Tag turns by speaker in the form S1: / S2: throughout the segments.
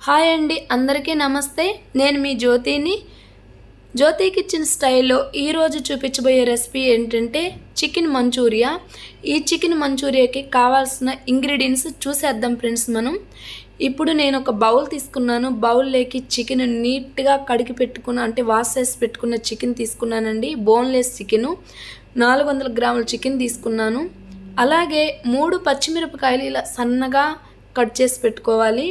S1: Hi అండి, అందరికీ నమస్తే. నేను మీ జ్యోతిని. జ్యోతి కిచెన్ స్టైల్లో ఈరోజు చూపించబోయే రెసిపీ ఏంటంటే చికెన్ మంచూరియా. ఈ చికెన్ మంచూరియాకి కావాల్సిన ఇంగ్రీడియంట్స్ చూసేద్దాం ఫ్రెండ్స్. ఇప్పుడు నేను ఒక బౌల్ తీసుకున్నాను. బౌల్లోకి చికెన్ నీట్గా కడిగి పెట్టుకున్న వాష్ చేసి పెట్టుకున్న చికెన్ తీసుకున్నానండి. బోన్లెస్ చికెను 400 గ్రాముల చికెన్ తీసుకున్నాను. అలాగే 3 పచ్చిమిరపకాయలు ఇలా సన్నగా కట్ చేసి పెట్టుకోవాలి.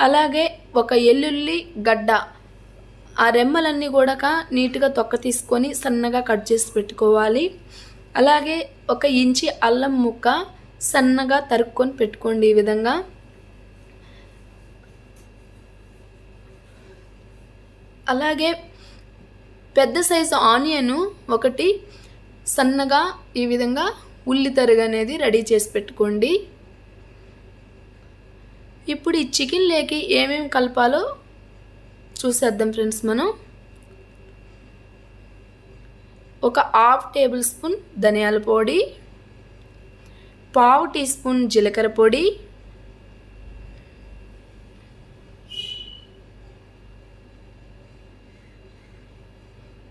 S1: అలాగే ఒక ఎల్లుల్లి గడ్డ, ఆ రెమ్మలన్నీ కూడా నీట్గా తొక్క తీసుకొని సన్నగా కట్ చేసి పెట్టుకోవాలి. అలాగే 1 ఇంచి అల్లం ముక్క సన్నగా తరుక్కొని పెట్టుకోండి ఈ విధంగా. అలాగే పెద్ద సైజు ఆనియన్ 1 సన్నగా ఈ విధంగా ఉల్లి తరుగు అనేది రెడీ చేసి పెట్టుకోండి. ఇప్పుడు ఈ చికెన్ లేకి ఏమేమి కలపాలో చూసేద్దాం ఫ్రెండ్స్. ఒక 1/2 టేబుల్ స్పూన్ ధనియాల పొడి, 1/2 టీ స్పూన్ జీలకర్ర పొడి,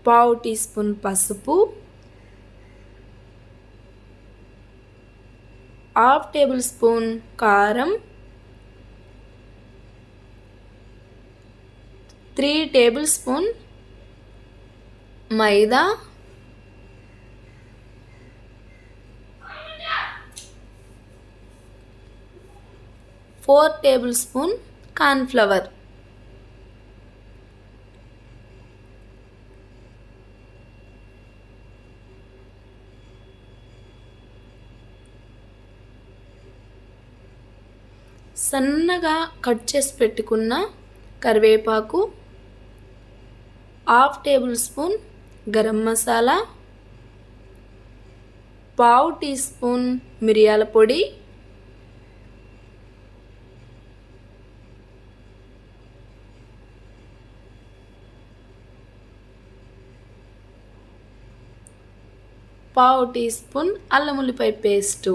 S1: 1/2 టీ స్పూన్ పసుపు, 1/2 టేబుల్ స్పూన్ కారం, 3 టేబుల్ స్పూన్ మైదా, 4 టేబుల్ స్పూన్ కార్న్ఫ్లవర్. సన్నగా కట్ చేసి పెట్టుకున్న కరివేపాకు, 1/2 tablespoon garam masala, 1/2 teaspoon మిరియాల పొడి, పావు టీ స్పూన్ అల్లం ఉల్లిపాయ పేస్టు.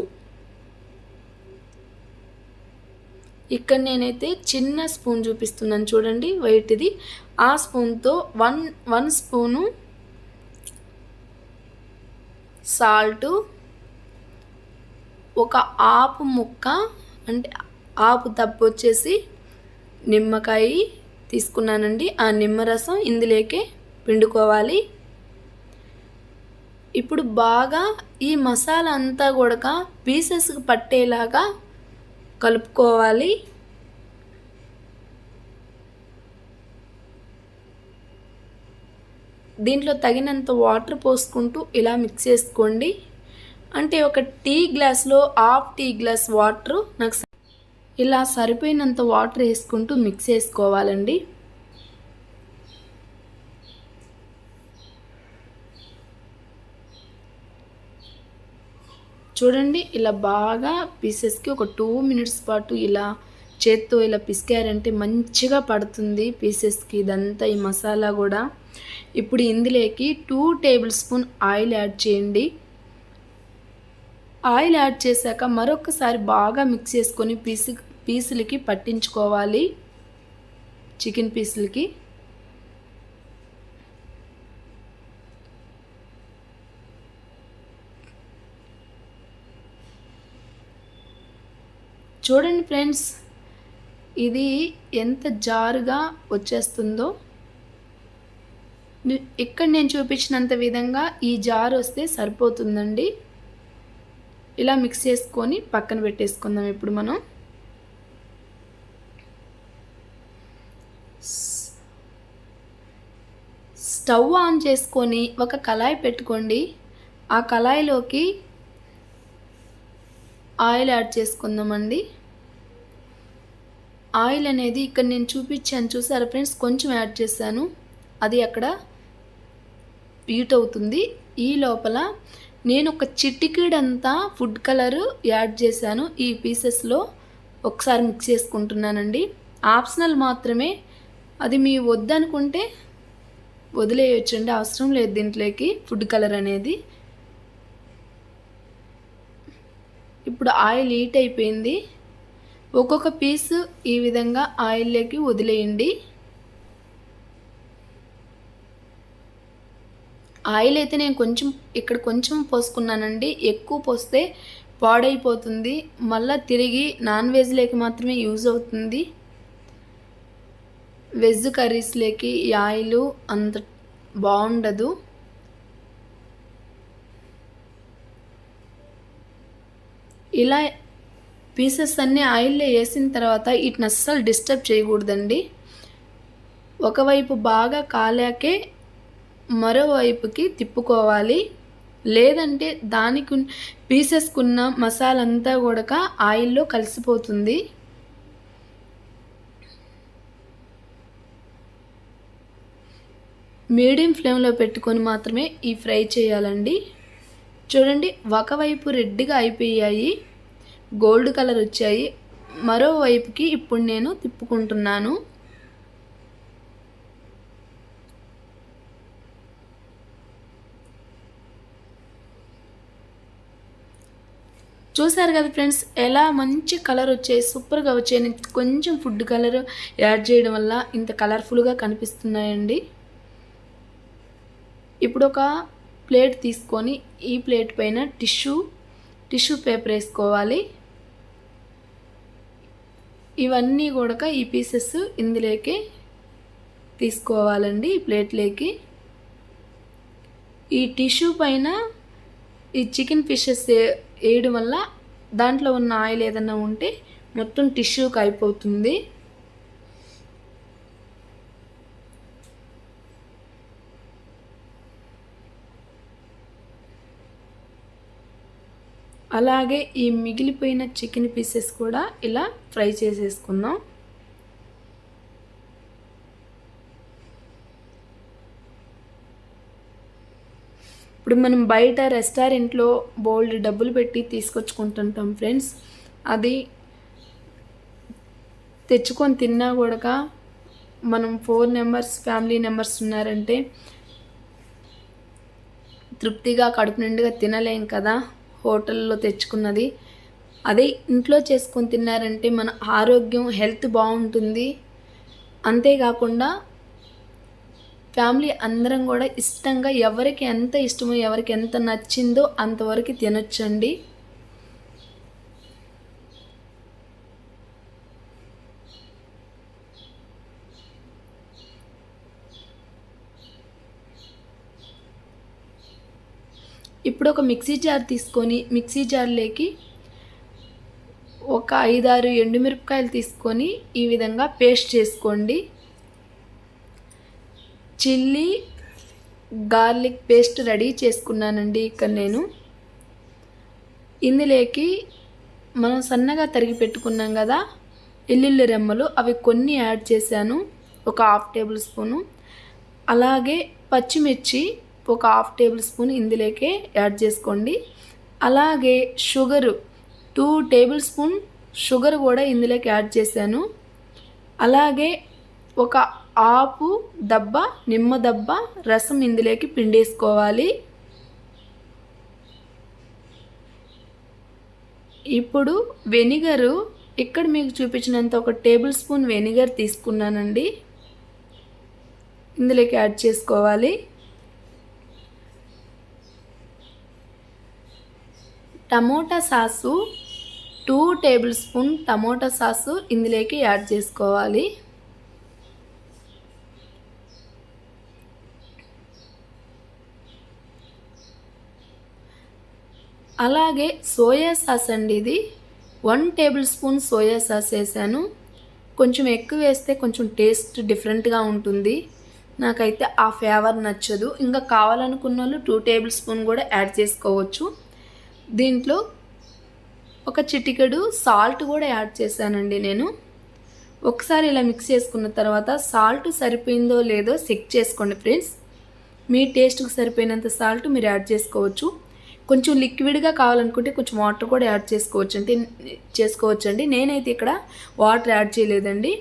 S1: ఇక్కడ నేనైతే చిన్న స్పూన్ చూపిస్తున్నాను చూడండి, వైట్ది. ఆ స్పూన్తో 1 స్పూను సాల్టు, ఒక ఆపు ముక్క ఆపు తప్పు వచ్చేసి నిమ్మకాయ తీసుకున్నానండి. ఆ నిమ్మరసం ఇందులోకే పిండుకోవాలి. ఇప్పుడు బాగా ఈ మసాలా అంతా కూడా పీసెస్కి పట్టేలాగా కలుపుకోవాలి. దీంట్లో తగినంత వాటర్ పోసుకుంటూ ఇలా మిక్స్ చేసుకోండి. ఒక టీ గ్లాస్లో 1/2 టీ గ్లాస్ వాటర్ నాకు ఇలా సరిపోయినంత వాటర్ వేసుకుంటూ మిక్స్ చేసుకోవాలండి. చూడండి, ఇలా బాగా పీసెస్కి ఒక 2 మినిట్స్ పాటు ఇలా చేత్తో ఇలా పిసికారంటే మంచిగా పడుతుంది పీసెస్కి ఇదంతా ఈ మసాలా కూడా. ఇప్పుడు ఇందులోకి 2 టేబుల్ స్పూన్ ఆయిల్ యాడ్ చేయండి. ఆయిల్ యాడ్ చేశాక మరొకసారి బాగా మిక్స్ చేసుకొని పీసులకి పట్టించుకోవాలి, చికెన్ పీసులకి. చూడండి ఫ్రెండ్స్, ఇది ఎంత జారుగా వచ్చేస్తుందో. ఇక్కడ నేను చూపించినంత విధంగా ఈ జారు వస్తే సరిపోతుందండి. ఇలా మిక్స్ చేసుకొని పక్కన పెట్టేసుకుందాం. ఇప్పుడు మనం స్టవ్ ఆన్ చేసుకొని ఒక కళాయి పెట్టుకోండి. ఆ కళాయిలోకి ఆయిల్ యాడ్ చేసుకుందామండి. ఆయిల్ అనేది ఇక్కడ నేను చూపించాను చూసారా ఫ్రెండ్స్, కొంచెం యాడ్ చేశాను. అది అక్కడ హీట్ అవుతుంది. ఈ లోపల నేను ఒక చిటికెడంతా ఫుడ్ కలర్ యాడ్ చేశాను. ఈ పీసెస్లో ఒకసారి మిక్స్ చేసుకుంటున్నానండి. ఆప్షనల్ మాత్రమే, అది మీ వద్దనుకుంటే వదిలేయొచ్చండి, అవసరం లేదు దీంట్లోకి ఫుడ్ కలర్ అనేది. ఇప్పుడు ఆయిల్ హీట్ అయిపోయింది. ఒక్కొక్క పీసు ఈ విధంగా ఆయిల్లోకి వదిలేయండి. ఆయిల్ అయితే నేను కొంచెం పోసుకున్నానండి. ఎక్కువ పోస్తే పాడైపోతుంది, మళ్ళీ తిరిగి నాన్ వెజ్లోకి మాత్రమే యూజ్ అవుతుంది. వెజ్ కర్రీస్లోకి ఈ ఆయిల్ అంత బాగుండదు. ఇలా పీసెస్ అన్నీ ఆయిల్లో వేసిన తర్వాత వీటిని అస్సలు డిస్టర్బ్ చేయకూడదండి. ఒకవైపు బాగా కాలాకే మరోవైపుకి తిప్పుకోవాలి, లేదంటే దానికి పీసెస్కున్న మసాలా అంతా కూడా ఆయిల్లో కలిసిపోతుంది. మీడియం ఫ్లేమ్లో పెట్టుకొని మాత్రమే ఈ ఫ్రై చేయాలండి. చూడండి, ఒకవైపు రెడ్గా అయిపోయాయి, గోల్డ్ కలర్ వచ్చాయి. మరోవైపుకి ఇప్పుడు నేను తిప్పుకుంటున్నాను. చూసారు కదా ఫ్రెండ్స్, ఎలా మంచి కలర్ వచ్చాయి, సూపర్గా వచ్చాయి. కొంచెం ఫుడ్ కలర్ యాడ్ చేయడం వల్ల ఇంత కలర్ఫుల్గా కనిపిస్తున్నాయండి. ఇప్పుడు ఒక ప్లేట్ తీసుకొని ఈ ప్లేట్ పైన టిష్యూ పేపర్ వేసుకోవాలి. ఇవన్నీ కూడా ఈ పీసెస్ ఇందులోకి తీసుకోవాలండి, ఈ ప్లేట్లోకి. ఈ టిష్యూ పైన ఈ చికెన్ పీసెస్ వేయడం వల్ల దాంట్లో ఉన్న ఆయిల్ ఏదన్నా ఉంటే మొత్తం టిష్యూకి అయిపోతుంది. అలాగే ఈ మిగిలిపోయిన చికెన్ పీసెస్ కూడా ఇలా ఫ్రై చేసేసుకుందాం. ఇప్పుడు మనం బయట రెస్టారెంట్లో బోల్డ్ డబ్బులు పెట్టి తీసుకొచ్చుకుంటుంటాం ఫ్రెండ్స్. అది తెచ్చుకొని తిన్నా కూడా మనం 4 మెంబర్స్ ఫ్యామిలీ మెంబర్స్ ఉన్నారంటే తృప్తిగా కడుపు నిండుగా తినలేం కదా హోటల్లో తెచ్చుకున్నది. అదే ఇంట్లో చేసుకొని తిన్నారంటే మన ఆరోగ్యం హెల్త్ బాగుంటుంది. అంతేకాకుండా ఫ్యామిలీ అందరం కూడా ఇష్టంగా ఎవరికి ఎంత ఇష్టమో ఎవరికి ఎంత నచ్చిందో అంతవరకు తినొచ్చండి. ఇప్పుడు ఒక మిక్సీ జార్ తీసుకొని మిక్సీ జార్లోకి ఒక 5-6 ఎండుమిరపకాయలు తీసుకొని ఈ విధంగా పేస్ట్ చేసుకోండి. చిల్లీ గార్లిక్ పేస్ట్ రెడీ చేసుకున్నానండి. ఇక్కడ నేను ఇందులోకి మనం సన్నగా తరిగి పెట్టుకున్నాం కదా ఎల్లుల్లి రెమ్మలు, అవి కొన్ని యాడ్ చేశాను, ఒక 1/2 టేబుల్ స్పూను. అలాగే పచ్చిమిర్చి ఒక 1/2 టేబుల్ స్పూన్ ఇందులోకి యాడ్ చేసుకోండి. అలాగే షుగరు 2 టేబుల్ స్పూన్ షుగర్ కూడా ఇందులోకి యాడ్ చేశాను. అలాగే ఒక ఆపు దబ్బ నిమ్మ దబ్బ రసం ఇందులోకి పిండేసుకోవాలి. ఇప్పుడు వెనిగరు ఇక్కడ మీకు చూపించినంత 1 టేబుల్ స్పూన్ వెనిగర్ తీసుకున్నానండి, ఇందులోకి యాడ్ చేసుకోవాలి. Tomato sauce 2 table spoon tomato sauce ఇందులోకి యాడ్ చేసుకోవాలి. అలాగే సోయా సాస్ అండి, ఇది 1 టేబుల్ స్పూన్ సోయా సాస్ వేసాను. కొంచెం ఎక్కువ వేస్తే కొంచెం టేస్ట్ డిఫరెంట్గా ఉంటుంది, నాకైతే ఆ ఫ్లేవర్ నచ్చదు. ఇంకా కావాలనుకున్న వాళ్ళు 2 టేబుల్ స్పూన్ కూడా యాడ్ చేసుకోవచ్చు. దీంట్లో ఒక చిటికెడు సాల్ట్ కూడా యాడ్ చేశానండి నేను. ఒకసారి ఇలా మిక్స్ చేసుకున్న తర్వాత సాల్ట్ సరిపోయిందో లేదో చెక్ చేసుకోండి ఫ్రెండ్స్. మీ టేస్ట్కి సరిపోయినంత సాల్ట్ మీరు యాడ్ చేసుకోవచ్చు. కొంచెం లిక్విడ్గా కావాలనుకుంటే కొంచెం వాటర్ కూడా యాడ్ చేసుకోవచ్చండి. నేనైతే ఇక్కడ వాటర్ యాడ్ చేయలేదండి.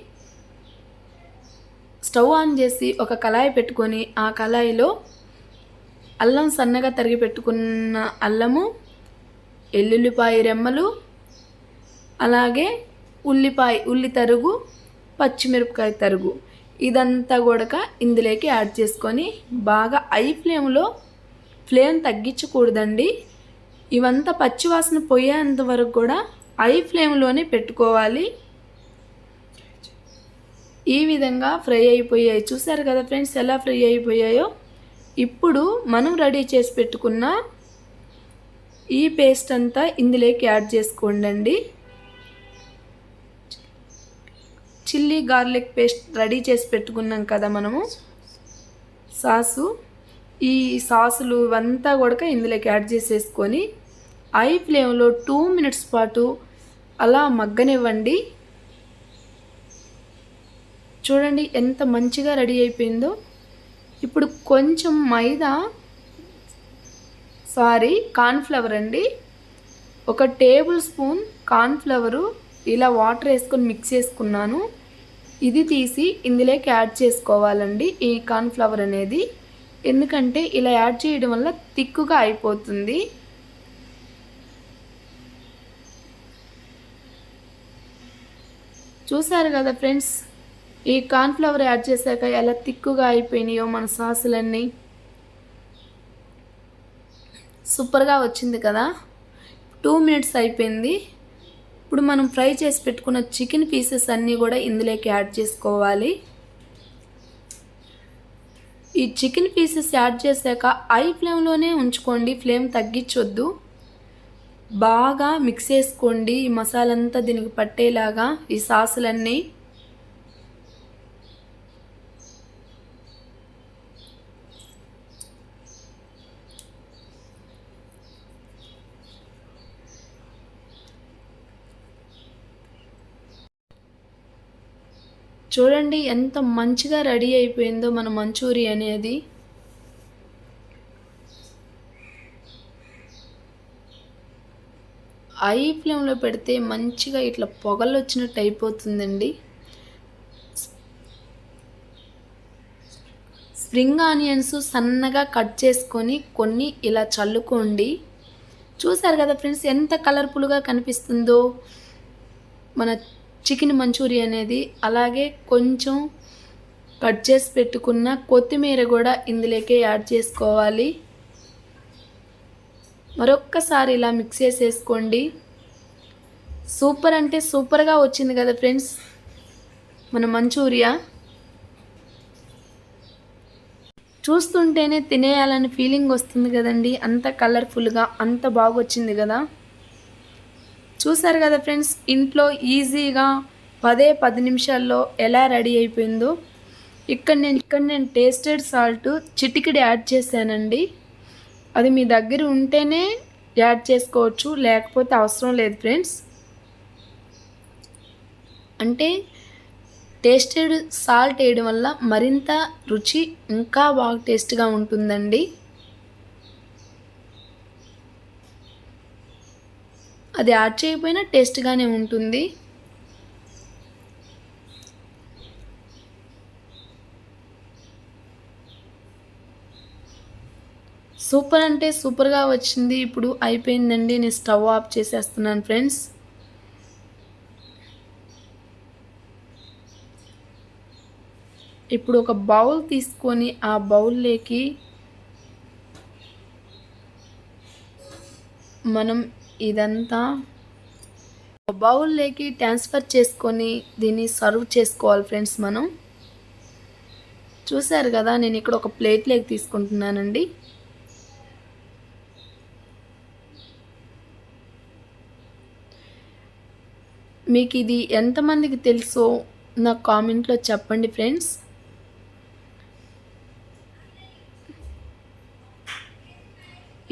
S1: స్టవ్ ఆన్ చేసి ఒక కళాయి పెట్టుకొని ఆ కళాయిలో అల్లం సన్నగా తరిగి పెట్టుకున్న అల్లము, ఎల్లుల్లిపాయ రెమ్మలు, అలాగే ఉల్లి తరుగు, పచ్చిమిరపకాయ తరుగు ఇదంతా కూడా ఇందులోకి యాడ్ చేసుకొని బాగా ఫ్లేమ్ తగ్గించకూడదండి. ఇవంతా పచ్చివాసన పోయేంత వరకు కూడా హై ఫ్లేమ్లోనే పెట్టుకోవాలి. ఈ విధంగా ఫ్రై అయిపోయాయి. చూసారు కదా ఫ్రెండ్స్ ఎలా ఫ్రై అయిపోయాయో. ఇప్పుడు మనం రెడీ చేసి పెట్టుకున్న ఈ పేస్ట్ అంతా ఇందులోకి యాడ్ చేసుకోండి. చిల్లీ గార్లిక్ పేస్ట్ రెడీ చేసి పెట్టుకున్నాం కదా మనము సాసు. ఈ సాసులు ఇవంతా కూడా ఇందులోకి యాడ్ చేసేసుకొని హై ఫ్లేమ్లో 2 మినిట్స్ పాటు అలా మగ్గనివ్వండి. చూడండి ఎంత మంచిగా రెడీ అయిపోయిందో. ఇప్పుడు కొంచెం కార్న్ఫ్లవర్ అండి, 1 టేబుల్ స్పూన్ కార్న్ఫ్లవరు ఇలా వాటర్ వేసుకొని మిక్స్ చేసుకున్నాను. ఇది తీసి ఇందులోకి యాడ్ చేసుకోవాలండి ఈ కార్న్ఫ్లవర్ అనేది. ఎందుకంటే ఇలా యాడ్ చేయడం వల్ల థిక్గా అయిపోతుంది. చూసారు కదా ఫ్రెండ్స్ ఈ కార్న్ఫ్లవర్ యాడ్ చేశాక ఎలా థిక్గా అయిపోయినాయో మన సాసులన్నీ. సూపర్గా వచ్చింది కదా. 2 మినిట్స్ అయిపోయింది. ఇప్పుడు మనం ఫ్రై చేసి పెట్టుకున్న చికెన్ పీసెస్ అన్నీ కూడా ఇందులోకి యాడ్ చేసుకోవాలి. ఈ చికెన్ పీసెస్ యాడ్ చేశాక హై ఫ్లేమ్లోనే ఉంచుకోండి, ఫ్లేమ్ తగ్గించొద్దు. బాగా మిక్స్ చేసుకోండి ఈ మసాలా అంతా దీనికి పట్టేలాగా ఈ సాసులన్నీ. చూడండి ఎంత మంచిగా రెడీ అయిపోయిందో మన మంచూరియా అనేది. హై ఫ్లేమ్లో పెడితే మంచిగా ఇట్లా పొగలు వచ్చినట్టు అయిపోతుందండి. స్ప్రింగ్ ఆనియన్స్ సన్నగా కట్ చేసుకొని కొన్ని ఇలా చల్లుకోండి. చూసారు కదా ఫ్రెండ్స్ ఎంత కలర్ఫుల్గా కనిపిస్తుందో మన చికెన్ మంచూరియా అనేది. అలాగే కొంచెం కట్ చేసి పెట్టుకున్న కొత్తిమీర కూడా ఇందులోకే యాడ్ చేసుకోవాలి. మరొక్కసారి ఇలా మిక్స్ చేసేసుకోండి. సూపర్ అంటే సూపర్గా వచ్చింది కదా ఫ్రెండ్స్ మన మంచూరియా. చూస్తుంటేనే తినేయాలని ఫీలింగ్ వస్తుంది కదండి, అంత కలర్ఫుల్గా అంత బాగా వచ్చింది కదా. చూసారు కదా ఫ్రెండ్స్ ఇంట్లో ఈజీగా 10 నిమిషాల్లో ఎలా రెడీ అయిపోయిందో. ఇక్కడ నేను టేస్టెడ్ సాల్ట్ చిటికెడు యాడ్ చేశానండి. అది మీ దగ్గర ఉంటేనే యాడ్ చేసుకోవచ్చు, లేకపోతే అవసరం లేదు ఫ్రెండ్స్. అంటే టేస్టెడ్ సాల్ట్ వేయడం వల్ల మరింత రుచి ఇంకా బాగా టేస్ట్గా ఉంటుందండి. అది యాడ్ చేయకపోయినా టేస్ట్గానే ఉంటుంది. సూపర్ అంటే సూపర్గా వచ్చింది. ఇప్పుడు అయిపోయిందండి, నేను స్టవ్ ఆఫ్ చేసేస్తున్నాను ఫ్రెండ్స్. ఇప్పుడు ఒక బౌల్ తీసుకొని ఆ బౌల్లోకి మనం ఇదంతా బౌల్లోకి ట్రాన్స్ఫర్ చేసుకొని దీన్ని సర్వ్ చేసుకోవాలి ఫ్రెండ్స్ మనం. చూసారు కదా నేను ఇక్కడ ఒక ప్లేట్లోకి తీసుకుంటున్నానండి. మీకు ఇది ఎంతమందికి తెలుసో నాకు కామెంట్లో చెప్పండి ఫ్రెండ్స్.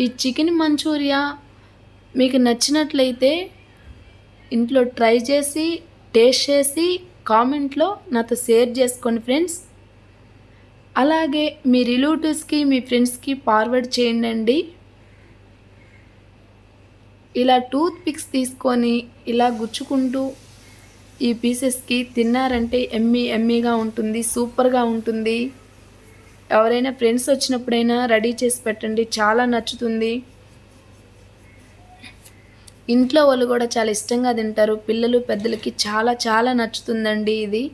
S1: ఈ చికెన్ మంచూరియా మీకు నచ్చినట్లయితే ఇంట్లో ట్రై చేసి టేస్ట్ చేసి కామెంట్లో నాతో షేర్ చేసుకోండి ఫ్రెండ్స్. అలాగే మీ రిలేటివ్స్కి మీ ఫ్రెండ్స్కి ఫార్వర్డ్ చేయండి. ఇలా టూత్ పిక్స్ తీసుకొని ఇలా గుచ్చుకుంటూ ఈ పీసెస్కి తిన్నారంటే ఎమ్మీగా ఉంటుంది, సూపర్గా ఉంటుంది. ఎవరైనా ఫ్రెండ్స్ వచ్చినప్పుడైనా రెడీ చేసి పెట్టండి, చాలా నచ్చుతుంది. ఇంట్లో వాళ్ళు కూడా చాలా ఇష్టంగా తింటారు. పిల్లలు పెద్దలకి చాలా చాలా నచ్చుతుందండి ఇది,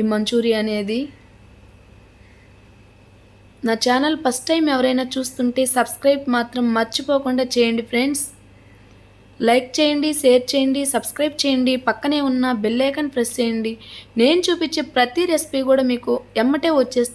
S1: ఈ మంచూరియా అనేది. నా ఛానల్ ఫస్ట్ టైం ఎవరైనా చూస్తుంటే సబ్స్క్రైబ్ మాత్రం మర్చిపోకుండా చేయండి ఫ్రెండ్స్. లైక్ చేయండి, షేర్ చేయండి, సబ్స్క్రైబ్ చేయండి, పక్కనే ఉన్న బెల్ ఐకాన్ ప్రెస్ చేయండి. నేను చూపించే ప్రతి రెసిపీ కూడా మీకు ఎమ్మటే వచ్చేస్తుంది.